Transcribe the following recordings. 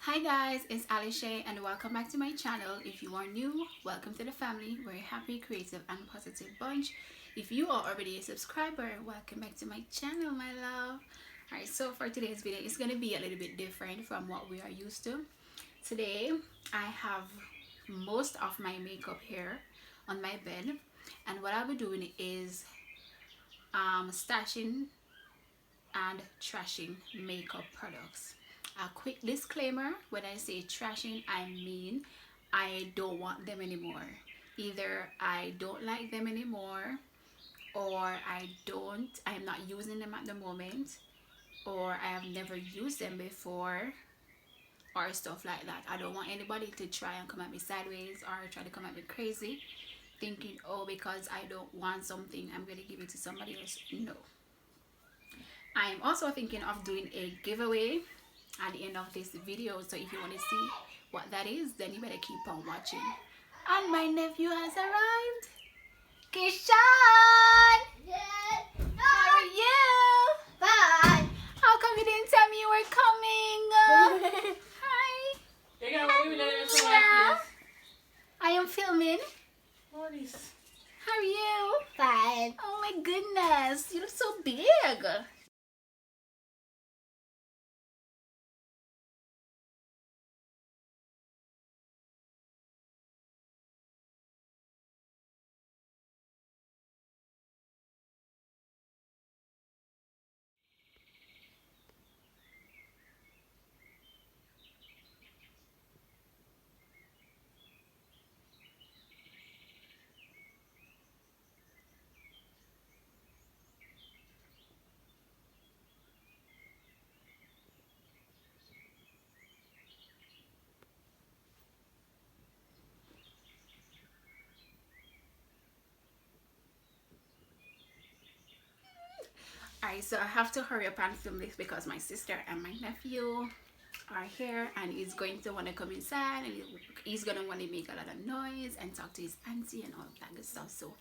Hi guys, it's Alice and welcome back to my channel. If you are new, welcome to the family. We're a happy, creative and positive bunch. If you are already a subscriber, welcome back to my channel, my love. Alright, so for today's video, it's going to be a little bit different from what we are used to. Today, I have most of my makeup here on my bed, and what I'll be doing is stashing and trashing makeup products. A quick disclaimer: when I say trashing, I mean I don't want them anymore. Either I don't like them anymore, or I'm not using them at the moment, or I have never used them before, or stuff like that. I don't want anybody to try and come at me sideways or try to come at me crazy thinking, oh, because I don't want something, I'm going to give it to somebody else. No. I'm also thinking of doing a giveaway at the end of this video, so if you want to see what that is, then you better keep on watching. And my nephew has arrived. Kishan! Yes. How are you? Bye. How come you didn't tell me you were coming? Hi. Yeah. I am filming. What is? How are you? Fine. Oh my goodness, you look so big. Alright, so I have to hurry up and film this because my sister and my nephew are here, and he's going to want to come inside, and he's going to want to make a lot of noise and talk to his auntie and all of that good stuff. So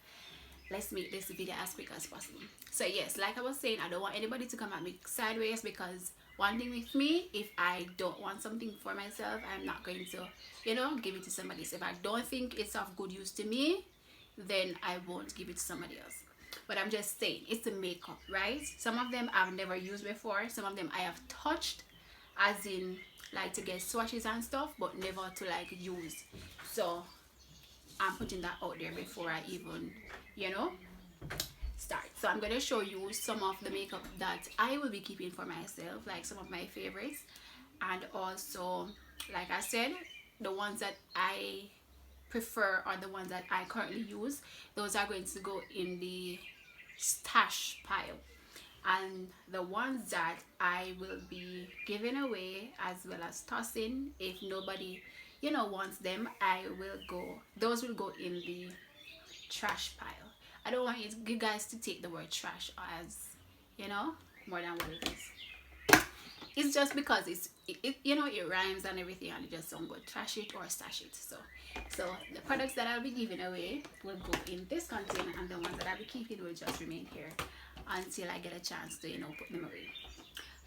let's make this video as quick as possible. So yes, like I was saying, I don't want anybody to come at me sideways, because one thing with me, if I don't want something for myself, I'm not going to, give it to somebody else. If I don't think it's of good use to me, then I won't give it to somebody else. But I'm just saying, it's a makeup, right? Some of them I've never used before. Some of them I have touched, as in like to get swatches and stuff, but never to like use. So I'm putting that out there before I even, start. So I'm going to show you some of the makeup that I will be keeping for myself, like some of my favorites. And also, like I said, the ones that I prefer are the ones that I currently use. Those are going to go in the stash pile, and the ones that I will be giving away as well as tossing, if nobody wants them, those will go in the trash pile. I don't want you guys to take the word trash as more than what it is. It's just because it rhymes and everything, and it just sounds good. Trash it or stash it. So the products that I'll be giving away will go in this container, and the ones that I'll be keeping will just remain here until I get a chance to put them away.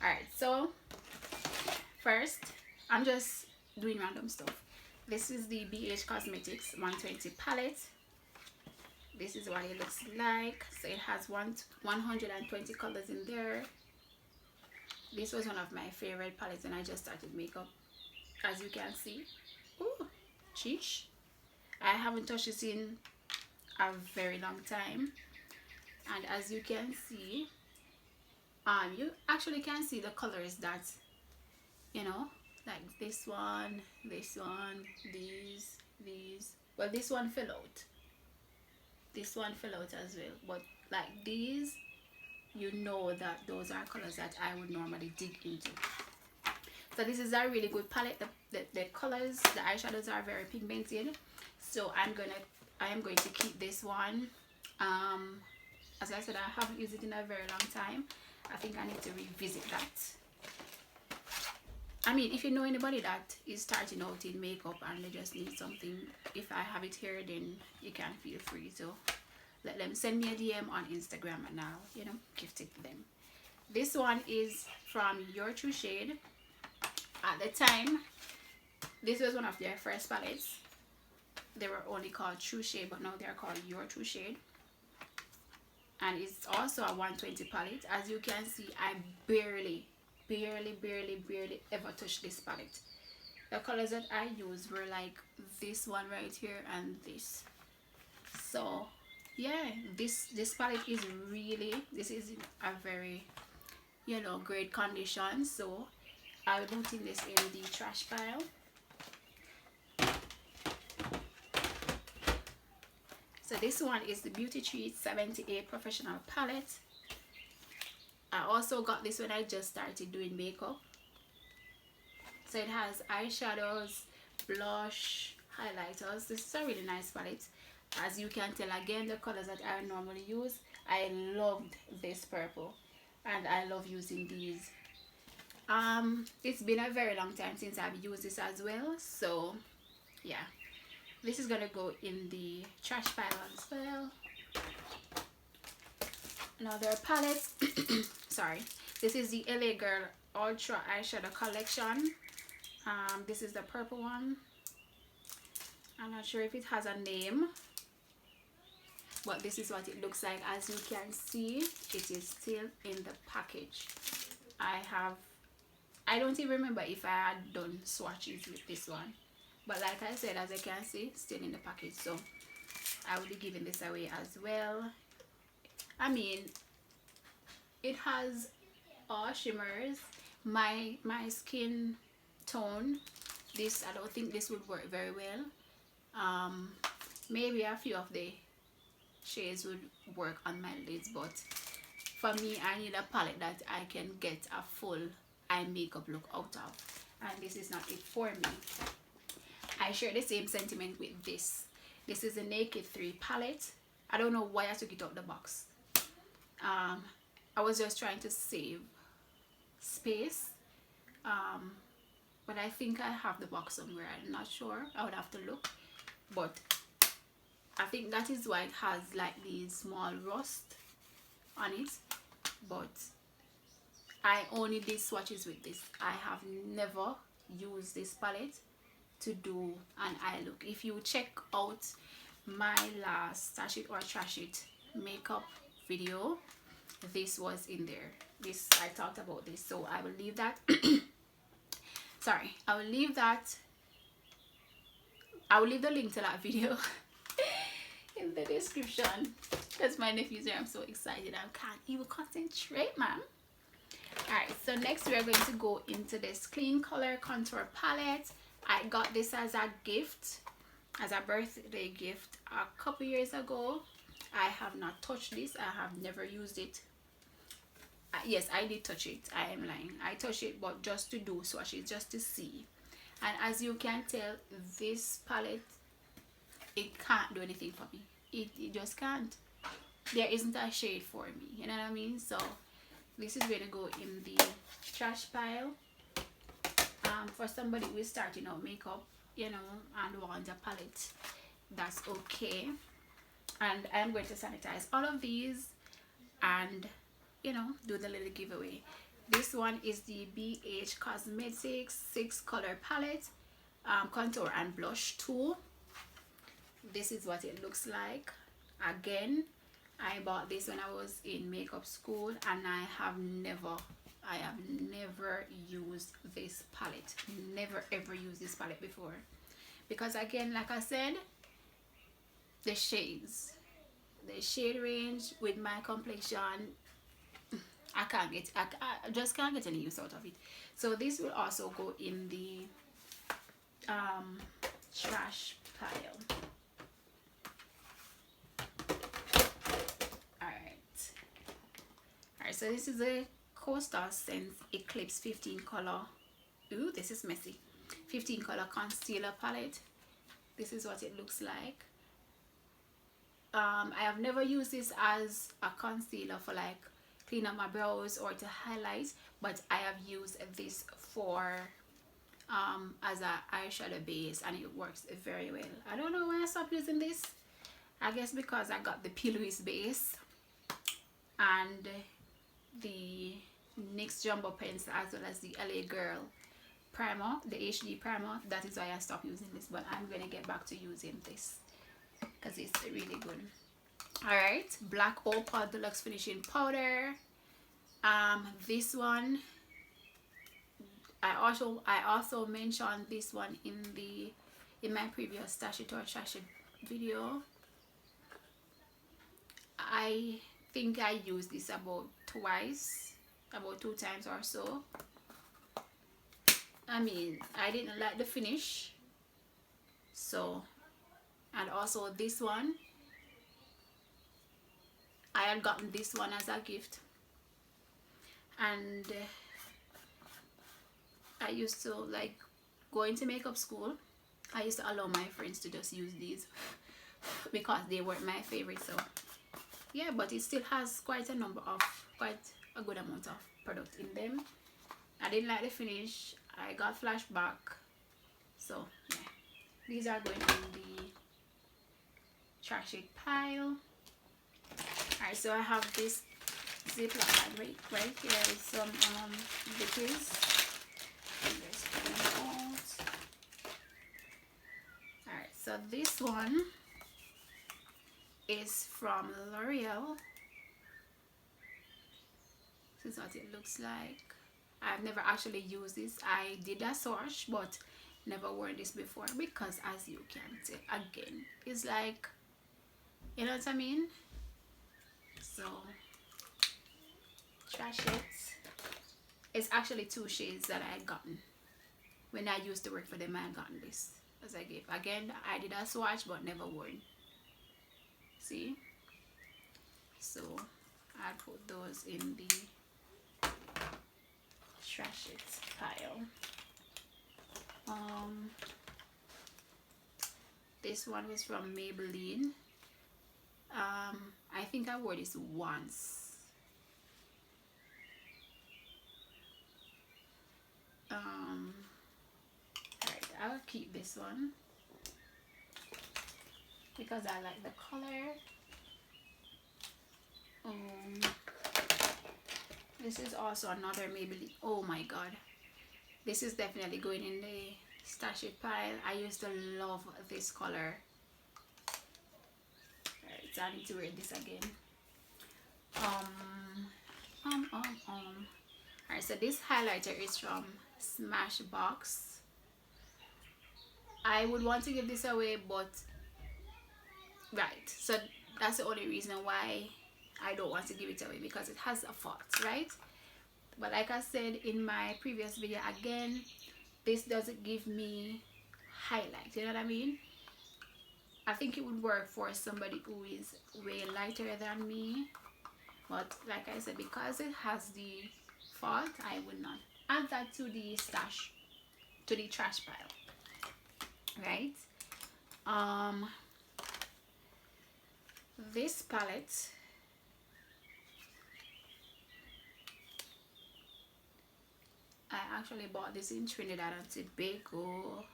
Alright, so first I'm just doing random stuff. This is the BH Cosmetics 120 palette. This is what it looks like. So it has 120 colors in there. This was one of my favorite palettes when I just started makeup, as you can see. Ooh, sheesh. I haven't touched this in a very long time, and as you can see, you actually can see the colors that like this one, these. Well, this one fell out. This one fell out as well, but like these, that those are colors that I would normally dig into. So this is a really good palette. The colors, the eyeshadows are very pigmented, so I am going to keep this one. As I said, I haven't used it in a very long time. I think I need to revisit that. I mean, if you know anybody that is starting out in makeup and they just need something, if I have it here, then you can feel free to let them send me a DM on Instagram, and I'll gift it to them. This one is from Your True Shade. At the time, this was one of their first palettes. They were only called True Shade, but now they are called Your True Shade. And it's also a 120 palette. As you can see, I barely ever touched this palette. The colors that I used were like this one right here and this. So yeah, this palette is really, this is in a very, you know, great condition. So I'll be putting this in the trash pile. So this one is the Beauty Treat 78 Professional Palette. I also got this when I just started doing makeup. So it has eyeshadows, blush, highlighters. This is a really nice palette. As you can tell, again, the colors that I normally use. I loved this purple and I love using these. It's been a very long time since I've used this as well. So yeah. This is gonna go in the trash pile as well. Another palette. Sorry. This is the LA Girl Ultra Eyeshadow Collection. This is the purple one. I'm not sure if it has a name, but this is what it looks like. As you can see, it is still in the package. I don't even remember if I had done swatches with this one. But like I said, as I can see, still in the package. So I will be giving this away as well. I mean, it has all shimmers. My skin tone, this, I don't think this would work very well. Maybe a few of the shades would work on my lids, but for me, I need a palette that I can get a full eye makeup look out of, and this is not it for me. I share the same sentiment with this. This is a Naked 3 palette. I don't know why I took it out the box. I was just trying to save space. But I think I have the box somewhere. I'm not sure. I would have to look. But I think that is why it has like these small rust on it. But I only did swatches with this. I have never used this palette to do an eye look. If you check out my last Stash It or Trash It makeup video, this was in there. This, I talked about this, so I will leave that. Sorry, I will leave that. I will leave the link to that video in the description. That's my nephew's here. I'm so excited. I can't even concentrate, man. Alright, so next we are going to go into this Clean Color Contour Palette. I got this as a gift, as a birthday gift a couple years ago. I have not touched this. I have never used it. Yes, I did touch it. I am lying. I touched it, but just to do swatches, just to see. And as you can tell, this palette, it can't do anything for me. It just can't. There isn't a shade for me. You know what I mean? So this is going to go in the trash pile. For somebody who is starting out makeup, you know, and wants a palette, that's okay. And I'm going to sanitize all of these and, you know, do the little giveaway. This one is the BH Cosmetics 6 color palette, contour and blush tool. This is what it looks like. Again, I bought this when I was in makeup school, and I have never used this palette. Never ever used this palette before, because again, like I said, the shades, the shade range with my complexion, I just can't get any use out of it. So this will also go in the trash pile. Alright, so this is a Coastal Scents Eclipse 15 color. Ooh, this is messy. 15 color concealer palette. This is what it looks like. I have never used this as a concealer for like clean up my brows or to highlight, but I have used this for as a eyeshadow base, and it works very well. I don't know why I stopped using this. I guess because I got the P. Louise base and the NYX Jumbo pencil, as well as the LA Girl primer, the HD primer. That is why I stopped using this, but I'm gonna get back to using this because it's really good. Alright, Black Opal Deluxe Finishing Powder. This one, I also mentioned this one in my previous Stash It or Trash It video. I think I used this about twice, about 2 times or so. I mean, I didn't like the finish, so, and also this one, I had gotten this one as a gift, and I used to, like, going to makeup school, I used to allow my friends to just use these because they weren't my favorite. So yeah, but it still has quite a good amount of product in them. I didn't like the finish. I got flashback. So yeah, these are going in the trash it pile. Alright, so I have this Ziploc bag right here with some liquids. Alright, so this one is from L'Oreal. This is what it looks like. I've never actually used this. I did a swatch but never worn this before because, as you can tell, again, it's like, you know what I mean? So trash it. It's actually 2 shades that I had gotten when I used to work for them. I had gotten this as a gift. Again, I did a swatch but never worn. See? So I put those in the trash it pile. This one was from Maybelline. I think I wore this once. Alright, I'll keep this one because I like the color. This is also another Maybelline. Oh my god, this is definitely going in the stash it pile. I used to love this color. Alright, so I need to wear this again. Alright, so this highlighter is from Smashbox. I would want to give this away, but right, so that's the only reason why I don't want to give it away, because it has a fault, right? But like I said in my previous video, again, this doesn't give me highlight, you know what I mean? I think it would work for somebody who is way lighter than me, but like I said, because it has the fault, I would not add that to the stash, to the trash pile, right? This palette, I actually bought this in Trinidad and Tobago.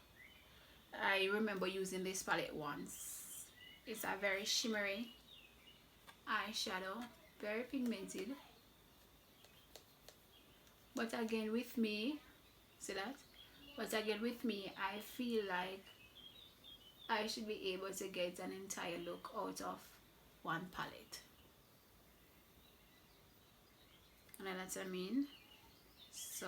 I remember using this palette once. It's a very shimmery eyeshadow, very pigmented. But again, with me, see that? But again, with me, I feel like I should be able to get an entire look out of one palette. You know what I mean? So,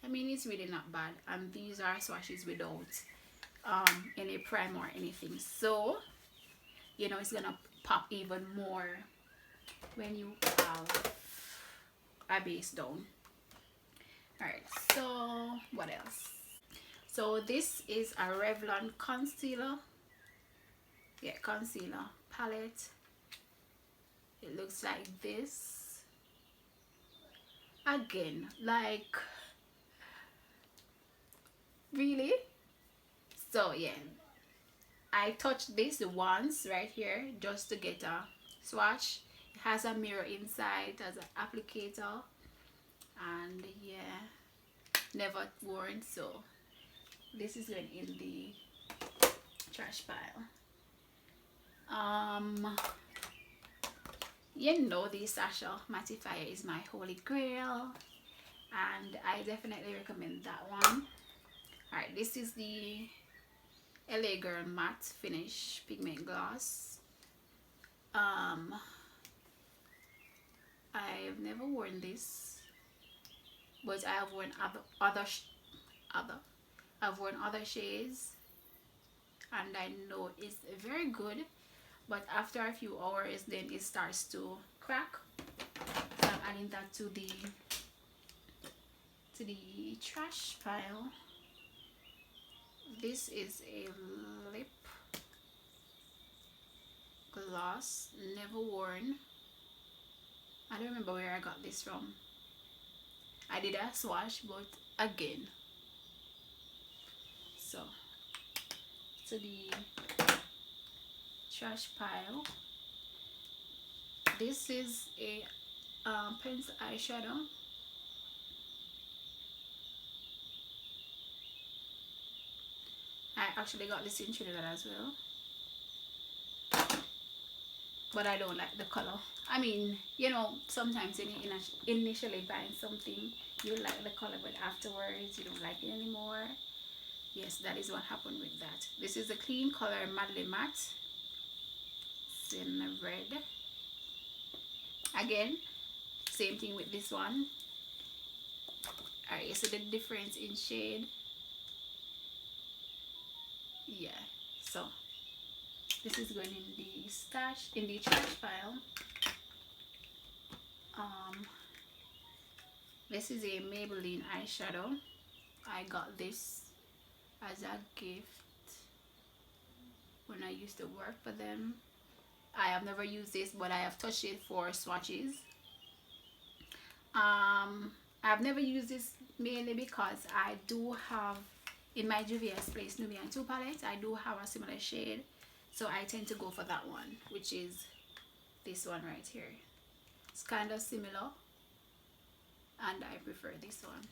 I mean, it's really not bad. And these are swatches without any primer or anything. So, you know, it's gonna pop even more when you have a base down. Alright, so what else? So this is a Revlon concealer. Yeah, concealer palette. It looks like this. Again, like, really? So yeah, I touched this once right here just to get a swatch. It has a mirror inside, it has an applicator, and yeah, never worn, so this is going in the trash pile. You know, the Sasha mattifier is my holy grail, and I definitely recommend that one. Alright, this is the LA Girl Matte Finish Pigment Gloss. I've never worn this, but I have worn I've worn other shades, and I know it's very good. But after a few hours, then it starts to crack. So I'm adding that to the trash pile. This is a lip gloss, never worn. I don't remember where I got this from. I did a swatch, but again. So to the trash pile. This is a pencil eyeshadow. I actually got this in Trinidad as well, but I don't like the color. I mean, you know, sometimes when you initially buying something, you like the color, but afterwards you don't like it anymore. Yes, that is what happened with that. This is a clean color Madly Matte. It's in red. Again, same thing with this one. Alright, so the difference in shade. Yeah, so this is going in the trash pile. This is a Maybelline eyeshadow. I got this as a gift when I used to work for them. I have never used this, but I have touched it for swatches. I've never used this mainly because I do have in my GVS Place Nubian 2 palette, I do have a similar shade, so I tend to go for that one, which is this one right here. It's kind of similar, and I prefer this one,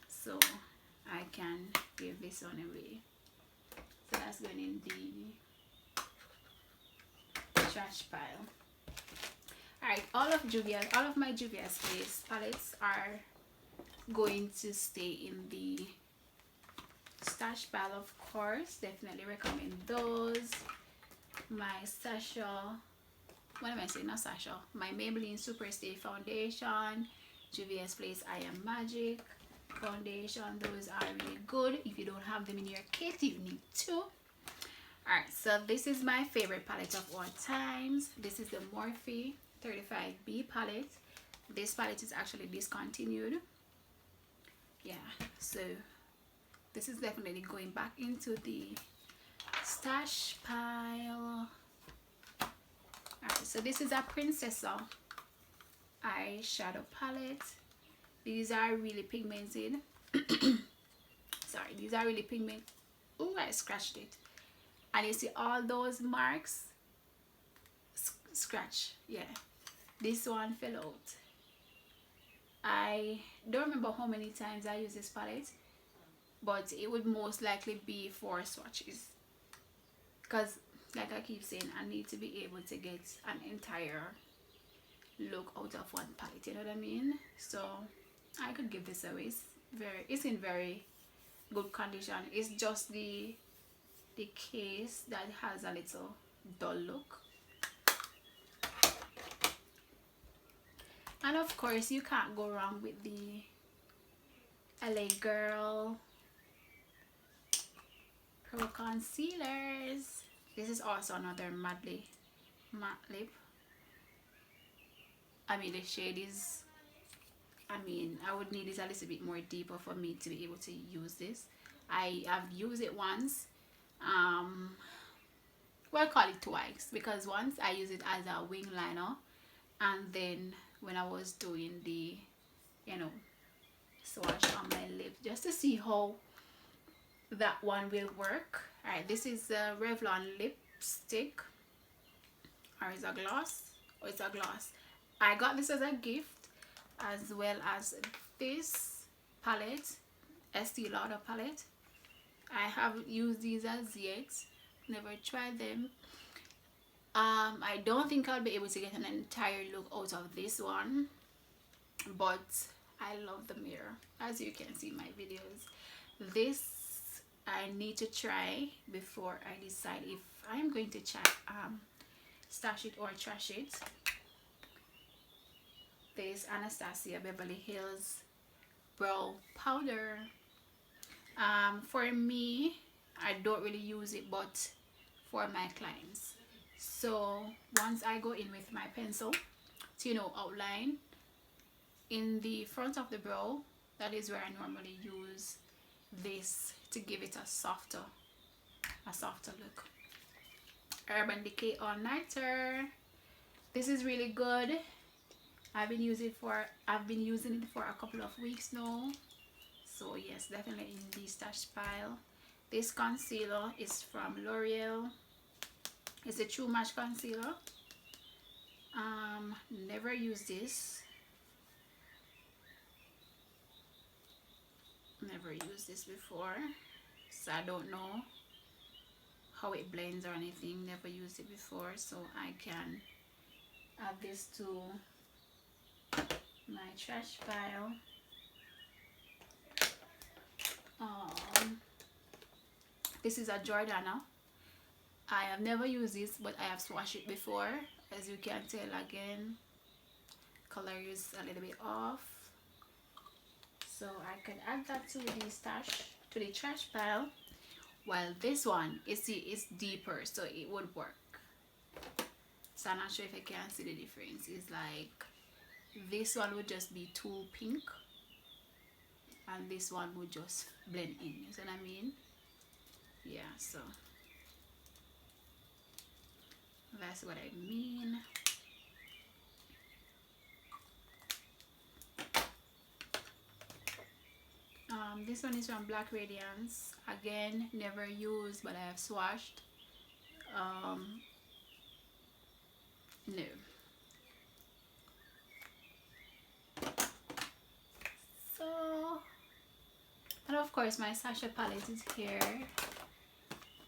so I can give this one away. So that's going in the trash pile. Alright, all of my GVS Place palettes are going to stay in the stash pile, of course. Definitely recommend those. My Sasha, what am I saying? Not Sasha. My Maybelline Superstay Foundation, GVS Place I Am Magic foundation. Those are really good. If you don't have them in your kit, you need to. Alright, so this is my favorite palette of all times. This is the Morphe 35B palette. This palette is actually discontinued. Yeah, so this is definitely going back into the stash pile. Alright, so this is a Princessa eyeshadow palette. These are really pigmented. Sorry, these are really pigmented. Oh, I scratched it. And you see all those marks? Scratch. Yeah. This one fell out. I don't remember how many times I use this palette, but it would most likely be for swatches, because like I keep saying, I need to be able to get an entire look out of one palette, you know what I mean? So I could give this away. It's in very good condition. It's just the case that has a little dull look. And of course, you can't go wrong with the LA Girl Pro Concealers. This is also another Madly Matte Lip. I mean, the shade is, I mean, I would need it a little bit more deeper for me to be able to use this. I have used it once. Well, I call it twice, because once I use it as a wing liner, and then when I was doing the, you know, swatch on my lip, just to see how that one will work. Alright, this is the Revlon lipstick, or is a gloss? Oh, it's a gloss. I got this as a gift, as well as this palette, Estee Lauder palette. I haven't used these as yet, never tried them. I don't think I'll be able to get an entire look out of this one, but I love the mirror, as you can see in my videos. This I need to try before I decide if I'm going to stash it or trash it. This Anastasia Beverly Hills brow powder. For me, I don't really use it, but for my clients. So once I go in with my pencil to, you know, outline in the front of the brow, that is where I normally use this to give it a softer look. Urban Decay All Nighter. This is really good. I've been using it for a couple of weeks now. So yes, definitely in the stash pile. This concealer is from L'Oreal. It's a True Match concealer. Never used this. Never used this before, so I don't know how it blends or anything. Never used it before, so I can add this to my trash pile. This is a Jordana. I have never used this, but I have swatched it before. As you can tell, again, color is a little bit off, so I can add that to the trash pile. While this one, you see, it's deeper, so it would work. So I'm not sure if I can see the difference. It's like this one would just be too pink, and this one would just blend in. You see what I mean? Yeah, so that's what I mean. This one is from Black Radiance. Again, never used, but I have swatched. No. So, and of course my Sasha palette is here.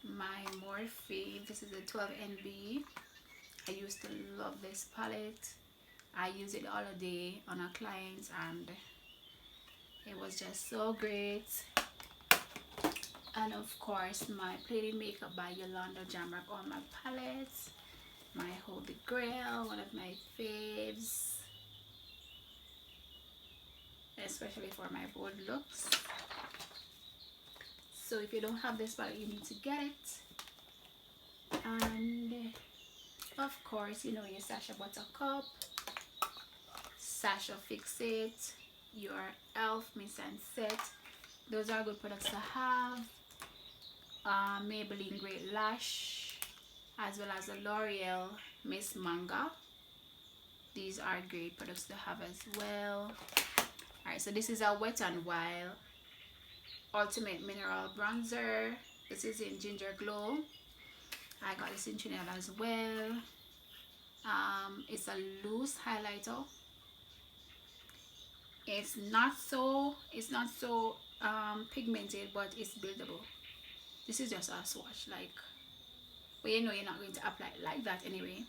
My Morphe. This is a 12 NB. I used to love this palette. I use it all day on our clients, and it was just so great. And of course my Plated Makeup by Yolanda Jamrock on my palettes. My Holy Grail, one of my faves, especially for my bold looks. So if you don't have this palette, you need to get it. And of course, you know, your Sacha Buttercup, Sacha Fix It, your e.l.f. Mist and Set. Those are good products to have. Maybelline Great Lash, as well as the L'Oreal Miss Manga. These are great products to have as well. Alright, so this is a Wet n Wild Ultimate Mineral Bronzer. This is in Ginger Glow. I got this in Trinidad as well. It's a loose highlighter. It's not so pigmented, but it's buildable. This is just a swatch, like, but you know you're not going to apply it like that anyway,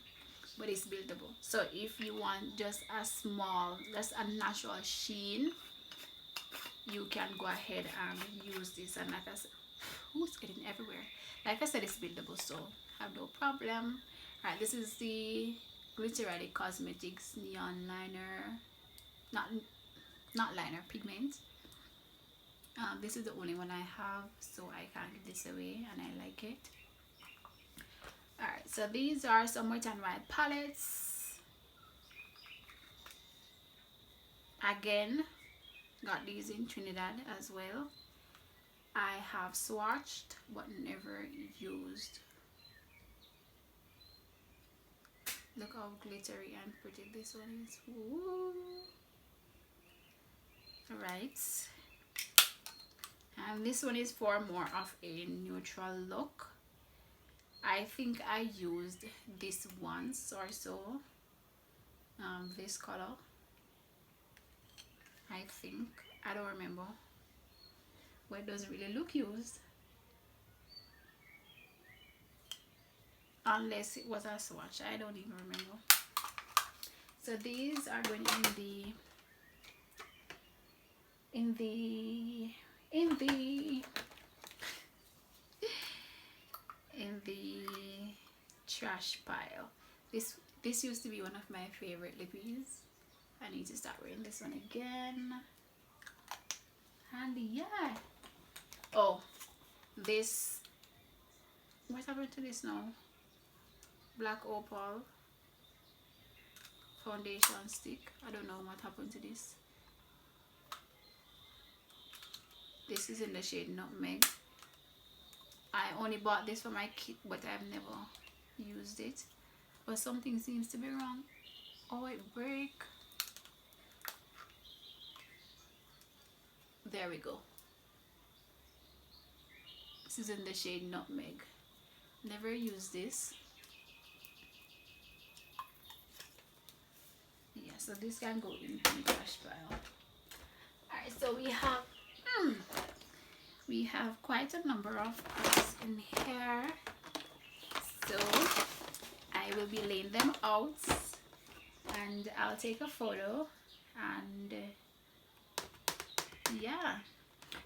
but it's buildable. So if you want just a small, just a natural sheen, you can go ahead and use this. And like I said, who's getting everywhere? Like I said, it's buildable, so have no problem. Alright, this is the Glitterati Cosmetics Neon Liner, not liner, pigment. This is the only one I have, so I can't give this away, and I like it. Alright, so these are some Wet n Wild palettes. Again, got these in Trinidad as well. I have swatched but never used. Look how glittery and pretty this one is. Alright, and this one is for more of a neutral look. I think I used this once or so, this color, I think. I don't remember, but it doesn't really look used. unless it was a swatch. I don't even remember. So these are going in the trash pile. This used to be one of my favorite lippies. I need to start wearing this one again. And yeah. Oh, this, what happened to this now? Black Opal foundation stick. I don't know what happened to this. This is in the shade Nutmeg. I only bought this for my kit, but I've never used it. But something seems to be wrong. Oh, it break. There we go. This is in the shade Nutmeg. Never used this. Yeah, so this can go in the trash pile. Alright, so we have quite a number of products in here. So I will be laying them out and I'll take a photo, and yeah,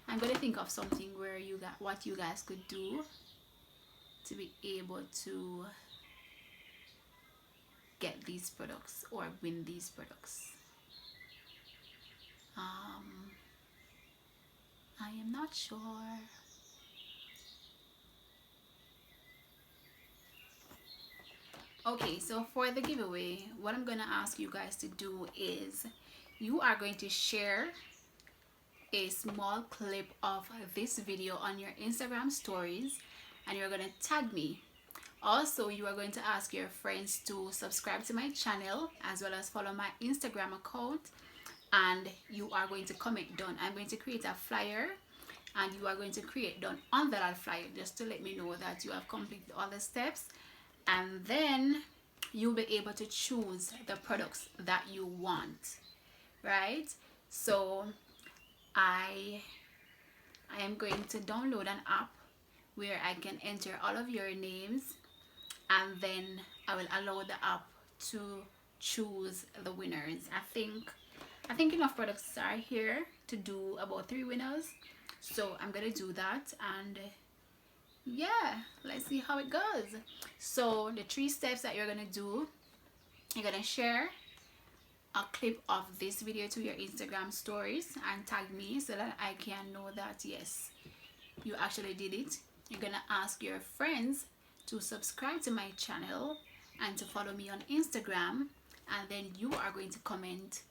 I'm gonna think of something where what you guys could do to be able to get these products or win these products. I am not sure. Okay, so for the giveaway, what I'm gonna ask you guys to do is you are going to share a small clip of this video on your Instagram stories, and you're gonna tag me. Also, you are going to ask your friends to subscribe to my channel as well as follow my Instagram account, and you are going to comment done. I'm going to create a flyer and you are going to create done on that flyer just to let me know that you have completed all the steps, and then you'll be able to choose the products that you want, right? So I am going to download an app where I can enter all of your names, and then I will allow the app to choose the winners. I think enough products are here to do about 3 winners, so I'm gonna do that, and yeah, let's see how it goes. So the 3 steps that you're gonna do: you're gonna share a clip of this video to your Instagram stories and tag me so that I can know that yes, you actually did it. You're gonna ask your friends to subscribe to my channel and to follow me on Instagram, and then you are going to comment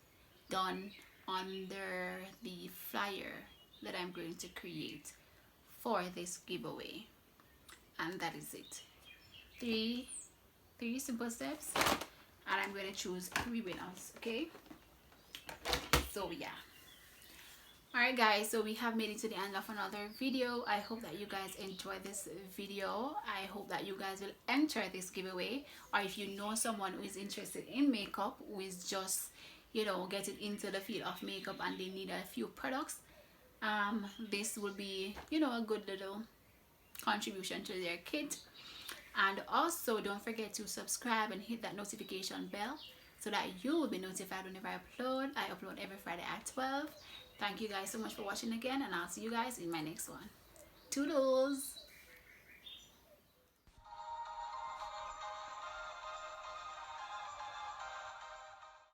done under the flyer that I'm going to create for this giveaway, and that is it. Three simple steps, and I'm going to choose 3 winners. Okay, so yeah. Alright guys, so we have made it to the end of another video. I hope that you guys enjoyed this video. I hope that you guys will enter this giveaway, or if you know someone who is interested in makeup, who is just, you know, getting into the field of makeup and they need a few products, this will be, you know, a good little contribution to their kit. And also don't forget to subscribe and hit that notification bell so that you will be notified whenever I upload. I upload every Friday at 12. Thank you guys so much for watching again, and I'll see you guys in my next one. Toodles!